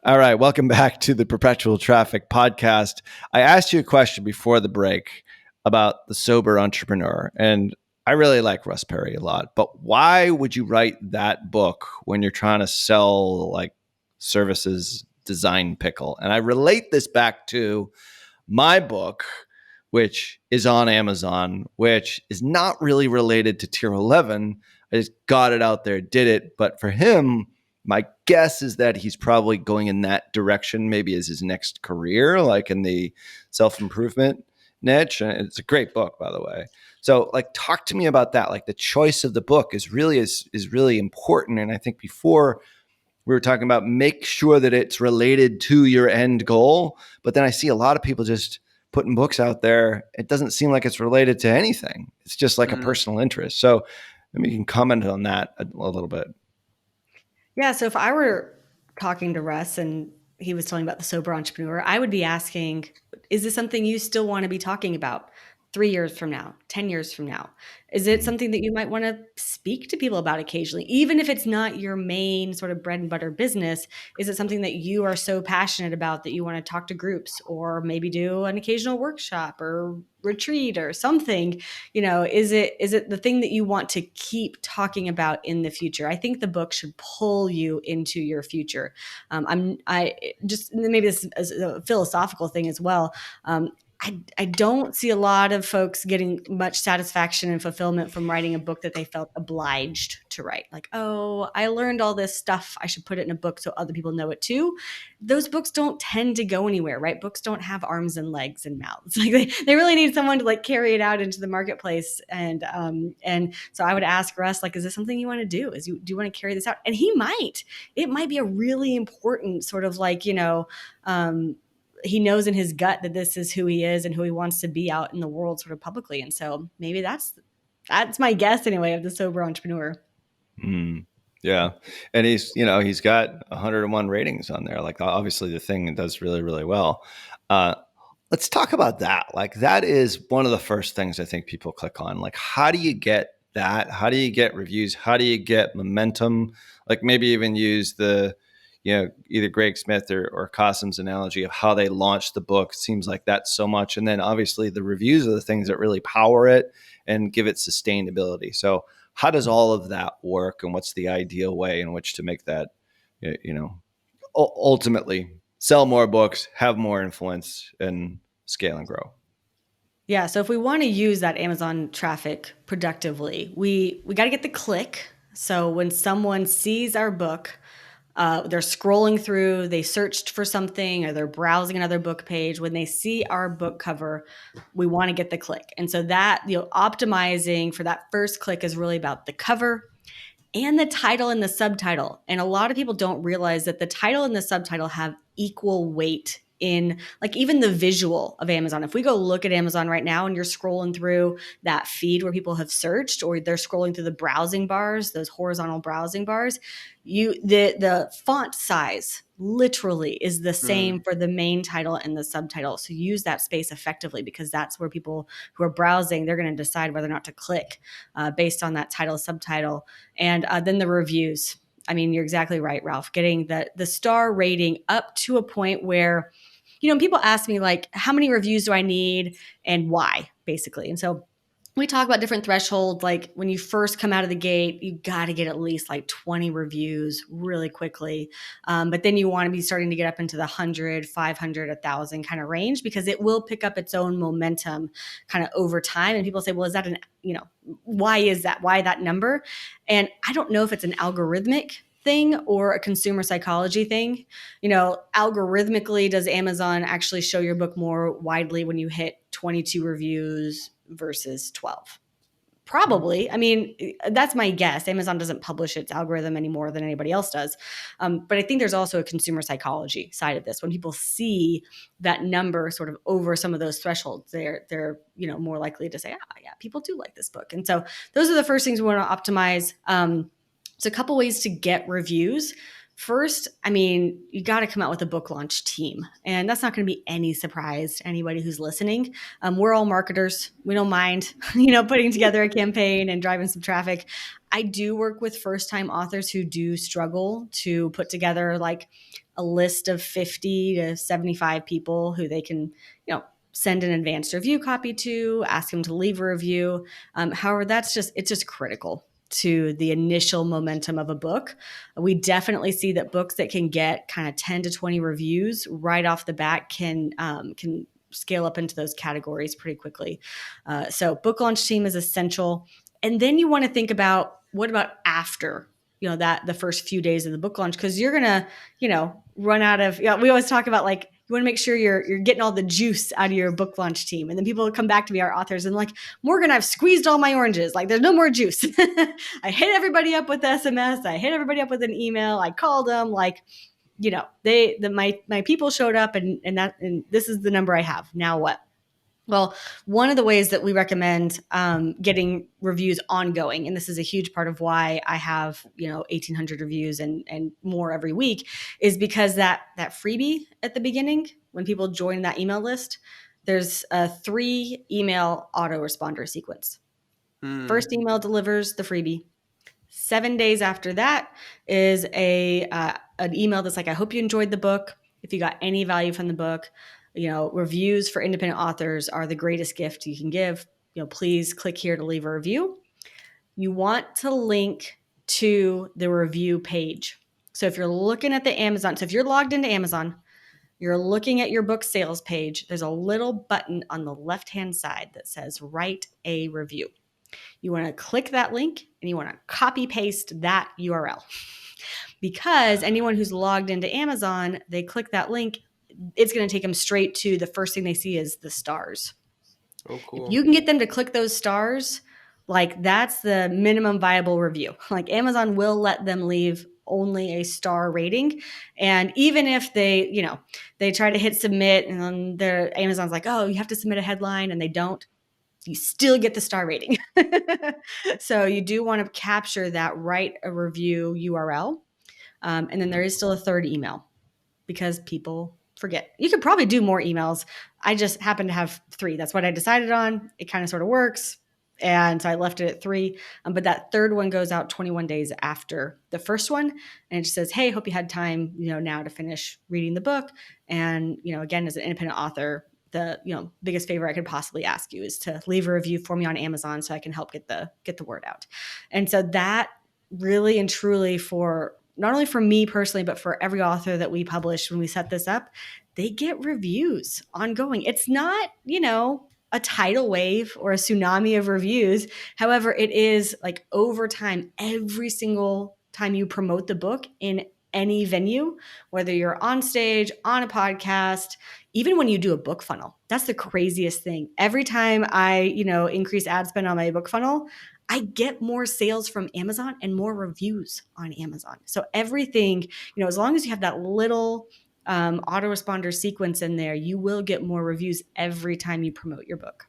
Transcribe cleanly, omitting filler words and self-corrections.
All right, welcome back to the Perpetual Traffic podcast. I asked you a question before the break about the sober entrepreneur, and I really like Russ Perry a lot. But why would you write that book when you're trying to sell like services design pickle? And I relate this back to my book, which is on Amazon, which is not really related to Tier 11. I just got it out there, did it. But for him, my guess is that he's probably going in that direction, maybe as his next career, like in the self-improvement niche. And it's a great book, by the way. So like talk to me about that. Like the choice of the book is really important. And I think before we were talking about make sure that it's related to your end goal. But then I see a lot of people just putting books out there. It doesn't seem like it's related to anything. It's just like a personal interest. So maybe you can comment on that a little bit. Yeah. So if I were talking to Russ and he was telling about the sober entrepreneur, I would be asking, is this something you still want to be talking about 3 years from now, 10 years from now? Is it something that you might want to speak to people about occasionally, even if it's not your main sort of bread and butter business? Is it something that you are so passionate about that you want to talk to groups or maybe do an occasional workshop or retreat or something? Is it the thing that you want to keep talking about in the future? I think the book should pull you into your future. I just maybe this is a philosophical thing as well. I don't see a lot of folks getting much satisfaction and fulfillment from writing a book that they felt obliged to write. Like, oh, I learned all this stuff. I should put it in a book so other people know it too. Those books don't tend to go anywhere, right? Books don't have arms and legs and mouths. Like they really need someone to like carry it out into the marketplace. And so I would ask Russ, like, is this something you want to do? Do you want to carry this out? And he might. It might be a really important sort of like, he knows in his gut that this is who he is and who he wants to be out in the world sort of publicly. And so maybe that's my guess anyway of the sober entrepreneur. Mm, yeah. And he's got 101 ratings on there. Like obviously the thing does really, really well. Uh, let's talk about that. Like that is one of the first things I think people click on. Like, how do you get that? How do you get reviews? How do you get momentum? Like maybe even use either Greg Smith or Kasim's analogy of how they launched the book. It seems like that's so much. And then obviously the reviews are the things that really power it and give it sustainability. So how does all of that work, and what's the ideal way in which to make that, ultimately sell more books, have more influence, and scale and grow? Yeah. So if we want to use that Amazon traffic productively, we got to get the click. So when someone sees our book, they're scrolling through, they searched for something, or they're browsing another book page. When they see our book cover, we want to get the click. And so that, optimizing for that first click is really about the cover and the title and the subtitle. And a lot of people don't realize that the title and the subtitle have equal weight in like even the visual of Amazon. If we go look at Amazon right now and you're scrolling through that feed where people have searched, or they're scrolling through the browsing bars, those horizontal browsing bars, the font size literally is the same for the main title and the subtitle. So use that space effectively, because that's where people who are browsing, they're going to decide whether or not to click based on that title, subtitle, and then the reviews. I mean, you're exactly right, Ralph. Getting the star rating up to a point where, people ask me like, how many reviews do I need and why, basically. And so we talk about different thresholds. Like when you first come out of the gate, you got to get at least like 20 reviews really quickly. But then you want to be starting to get up into the 100, 500, 1,000 kind of range, because it will pick up its own momentum kind of over time. And people say, well, is that why is that? Why that number? And I don't know if it's an algorithmic thing or a consumer psychology thing. Algorithmically, does Amazon actually show your book more widely when you hit 22 reviews versus 12? Probably. I mean, that's my guess. Amazon doesn't publish its algorithm any more than anybody else does. But I think there's also a consumer psychology side of this. When people see that number sort of over some of those thresholds, they're more likely to say, yeah, people do like this book. And so those are the first things we want to optimize. So a couple ways to get reviews. First, I mean, you got to come out with a book launch team. And that's not going to be any surprise to anybody who's listening. We're all marketers. We don't mind, putting together a campaign and driving some traffic. I do work with first-time authors who do struggle to put together like a list of 50 to 75 people who they can, send an advanced review copy to, ask them to leave a review. However, it's just critical to the initial momentum of a book. We definitely see that books that can get kind of 10 to 20 reviews right off the bat can scale up into those categories pretty quickly. So book launch team is essential. And then you want to think about, what about after, that the first few days of the book launch? Because you're going to, run out of, we always talk about, like, you want to make sure you're getting all the juice out of your book launch team. And then people come back to me, our authors, and like, Morgan, I've squeezed all my oranges. Like, there's no more juice. I hit everybody up with SMS. I hit everybody up with an email. I called them. Like, my people showed up, and this is the number I have. Now what? Well, one of the ways that we recommend getting reviews ongoing, and this is a huge part of why I have 1,800 reviews and more every week, is because that freebie at the beginning, when people join that email list, there's a 3 email autoresponder sequence. First email delivers the freebie. 7 days after that is an email that's like, I hope you enjoyed the book. If you got any value from the book, reviews for independent authors are the greatest gift you can give. Please click here to leave a review. You want to link to the review page. So if you're looking at the Amazon, so if you're logged into Amazon, you're looking at your book sales page, there's a little button on the left-hand side that says write a review. You want to click that link and you want to copy paste that URL. Because anyone who's logged into Amazon, they click that link, it's going to take them straight to the first thing they see is the stars. Oh, cool. If you can get them to click those stars, like, that's the minimum viable review. Like, Amazon will let them leave only a star rating. And even if they, they try to hit submit and then their Amazon's like, oh, you have to submit a headline, and they don't, you still get the star rating. So you do want to capture that write a review URL. And then there is still a third email, because people forget. You could probably do more emails. I just happen to have 3. That's what I decided on. It kind of sort of works. And so I left it at 3. But that third one goes out 21 days after the first one. And it just says, hey, hope you had time, now to finish reading the book. And, again, as an independent author, the biggest favor I could possibly ask you is to leave a review for me on Amazon so I can help get the word out. And so that really and truly, for not only for me personally, but for every author that we publish, when we set this up, they get reviews ongoing. It's not, a tidal wave or a tsunami of reviews. However, it is like over time, every single time you promote the book in any venue, whether you're on stage, on a podcast, even when you do a book funnel. That's the craziest thing. Every time I, increase ad spend on my book funnel, I get more sales from Amazon and more reviews on Amazon. So everything, as long as you have that little autoresponder sequence in there, you will get more reviews every time you promote your book.